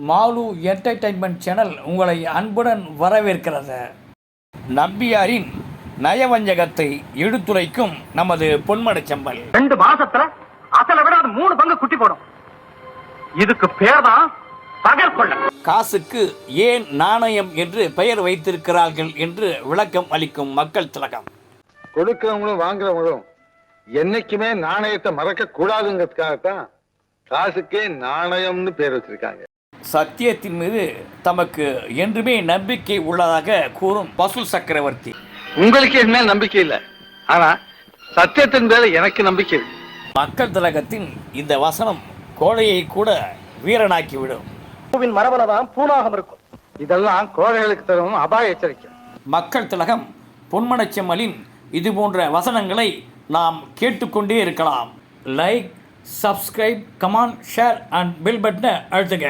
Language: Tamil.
மாலு என்டர்டைன்மெண்ட் சேனல் உங்களை அன்புடன் வரவேற்கிறது. நம்பியாரின் நயவஞ்சகத்தை எடுத்துரைக்கும் நமது பொன்மனச்செம்மல். 2 மாசத்துல அசலை விட அது 3 பங்கு குட்டி போடும். இதுக்கு பேர் தான் பகற்கொள்ள. காசுக்கு ஏன் நாணயம் என்று பெயர் வைத்திருக்கிறார்கள் என்று விளக்கம் அளிக்கும் மக்கள் திலகம். கொடுக்கிறவங்களும் வாங்குறவங்களும் என்னைக்குமே நாணயத்தை மறக்க கூடாதுங்கிறதுக்காகத்தான் காசுக்கே நாணயம்னு பேர் வச்சிருக்காங்க. சத்தியத்தின் மீது தமக்கு என்றுமே நம்பிக்கை உள்ளதாக கூறும் வசூல் சக்கரவர்த்தி. உங்களுக்கு என்ன நம்பிக்கை இல்லை, ஆனா சத்தியத்தின் மேல எனக்கு நம்பிக்கை இருக்கு. மக்கள் திலகத்தின் இந்த வசனம் கோழையை கூட வீரனாக்கிவிடும். மரபணதான் பூனாகம் இருக்கும். இதெல்லாம் கோழைகளுக்கு தரும் அபாய எச்சரிக்கை. மக்கள் திலகம் பொன்மனச்செம்மலின் இது போன்ற வசனங்களை நாம் கேட்டுக்கொண்டே இருக்கலாம். Like, subscribe, comment, share and bell பட்டனை அழுத்துங்க.